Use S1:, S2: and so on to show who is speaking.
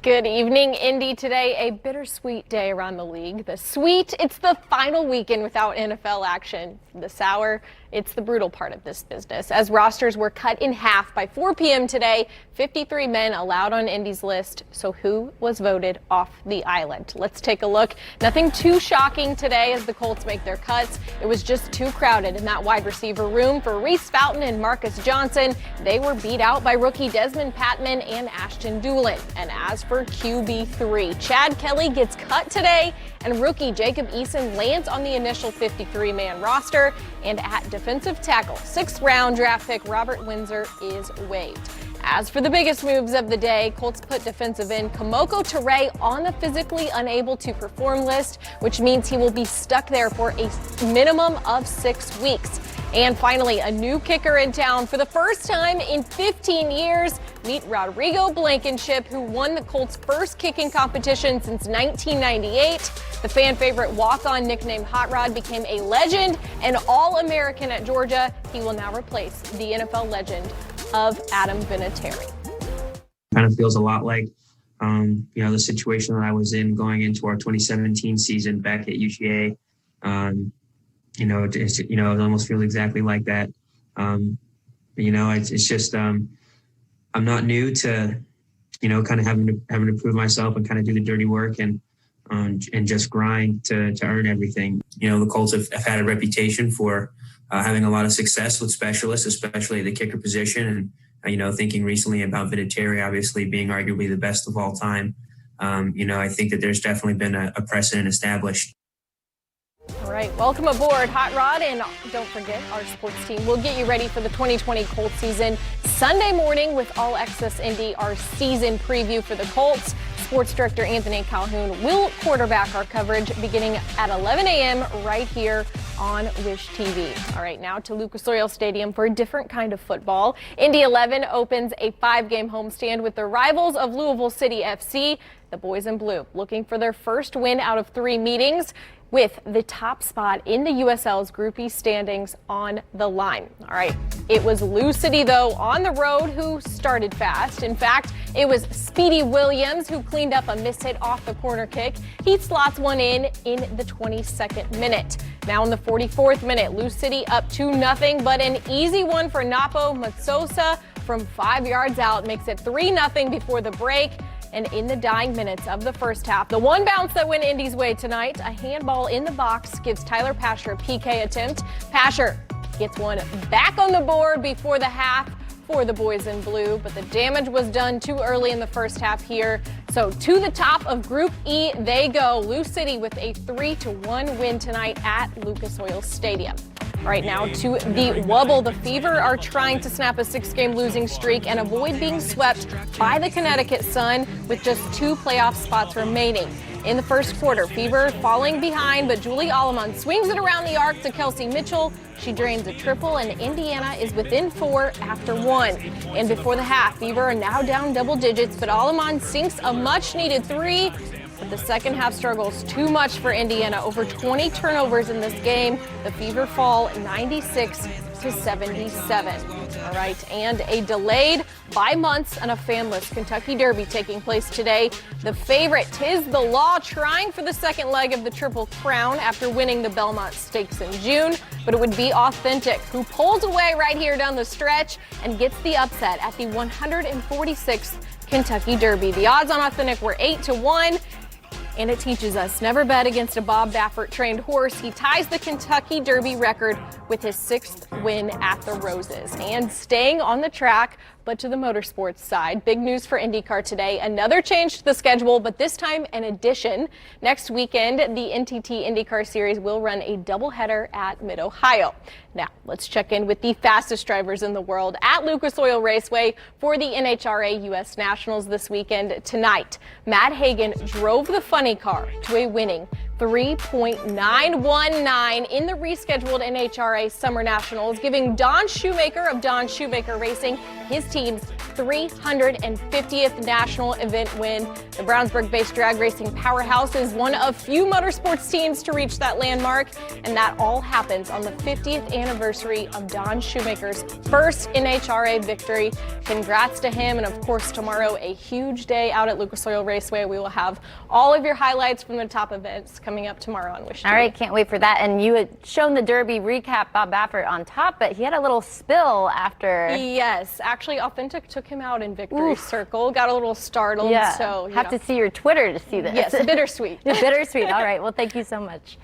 S1: Good evening, Indy. Today, a bittersweet day around the league. The sweet, it's the final weekend without NFL action. The sour, it's the brutal part of this business. As rosters were cut in half by 4 p.m. today, 53 men allowed on Indy's list. So who was voted off the island? Let's take a look. Nothing too shocking today as the Colts make their cuts. It was just too crowded in that wide receiver room for Reese Fountain and Marcus Johnson. They were beat out by rookie Desmond Patman and Ashton Doolin. And as for QB3, Chad Kelly gets cut today, and rookie Jacob Eason lands on the initial 53-man roster. And at defensive tackle, 6th-round draft pick Robert Windsor is waived. As for the biggest moves of the day, Colts put defensive end Kamoko Ture on the physically unable to perform list, which means he will be stuck there for a minimum of 6 weeks. And finally, a new kicker in town for the first time in 15 years. Meet Rodrigo Blankenship, who won the Colts' first kicking competition since 1998. The fan favorite walk-on nickname Hot Rod became a legend and All-American at Georgia. He will now replace the NFL legend of Adam Vinatieri.
S2: Kind of feels a lot like, the situation that I was in going into our 2017 season back at UGA. It almost feels exactly like that. It's just I'm not new to, kind of having to prove myself and kind of do the dirty work and just grind to earn everything. The Colts have had a reputation for having a lot of success with specialists, especially the kicker position. And, thinking recently about Vinatieri obviously being arguably the best of all time, I think that there's definitely been a precedent established.
S1: All right, welcome aboard, Hot Rod, and don't forget, our sports team will get you ready for the 2020 Colts season Sunday morning with All Access Indy, our season preview for the Colts. Sports director Anthony Calhoun will quarterback our coverage beginning at 11 a.m. right here on Wish TV. All right, now to Lucas Oil Stadium for a different kind of football. Indy 11 opens a 5-game homestand with the rivals of Louisville City FC, the Boys in Blue, looking for their first win out of 3 meetings, with the top spot in the USL's Group E standings on the line. All right, it was Lou City, though, on the road who started fast. In fact, it was Speedy Williams who cleaned up a mishit off the corner kick. He slots one in the 22nd minute. Now in the 44th minute, Lou City up 2-0, but an easy one for Napo Matsosa from 5 yards out makes it 3-0 before the break. And in the dying minutes of the first half, the one bounce that went Indy's way tonight, a handball in the box gives Tyler Pasher a PK attempt. Pasher gets one back on the board before the half for the Boys in Blue, but the damage was done too early in the first half here. So to the top of Group E they go. Lou City with a 3-1 win tonight at Lucas Oil Stadium. Right now to the Wubble. The Fever are trying to snap a 6-game losing streak and avoid being swept by the Connecticut Sun with just 2 playoff spots remaining. In the first quarter, Fever falling behind, but Julie Alleman swings it around the arc to Kelsey Mitchell. She drains a triple, and Indiana is within 4 after 1. And before the half, Fever are now down double digits, but Alleman sinks a much-needed 3. But the second half struggles too much for Indiana. Over 20 turnovers in this game. The Fever fall 96-77. All right, and a delayed by months and a fanless Kentucky Derby taking place today. The favorite, 'Tis the Law, trying for the second leg of the Triple Crown after winning the Belmont Stakes in June. But it would be Authentic, who pulls away right here down the stretch and gets the upset at the 146th Kentucky Derby. The odds on Authentic were 8-1. And it teaches us never bet against a Bob Baffert trained horse. He ties the Kentucky Derby record with his 6th win at the Roses. And staying on the track, but to the motorsports side, big news for IndyCar today. Another change to the schedule, but this time an addition. Next weekend, the NTT IndyCar Series will run a doubleheader at Mid-Ohio. Now, let's check in with the fastest drivers in the world at Lucas Oil Raceway for the NHRA U.S. Nationals this weekend. Tonight, Matt Hagan drove the funny car to a winning 3.919 in the rescheduled NHRA Summer Nationals, giving Don Shoemaker of Don Shoemaker Racing his team's 350th national event win. The Brownsburg-based drag racing powerhouse is one of few motorsports teams to reach that landmark, and that all happens on the 50th anniversary of Don Shoemaker's first NHRA victory. Congrats to him, and of course tomorrow a huge day out at Lucas Oil Raceway. We will have all of your highlights from the top events coming up tomorrow on Wish TV.
S3: All right, can't wait for that. And you had shown the Derby recap, Bob Baffert on top, but he had a little spill after.
S1: Yes, actually Authentic took him out in victory circle, got a little startled.
S3: Yeah,
S1: so
S3: have to see your Twitter to see this.
S1: Yes, bittersweet.
S3: Bittersweet. All right, well, thank you so much.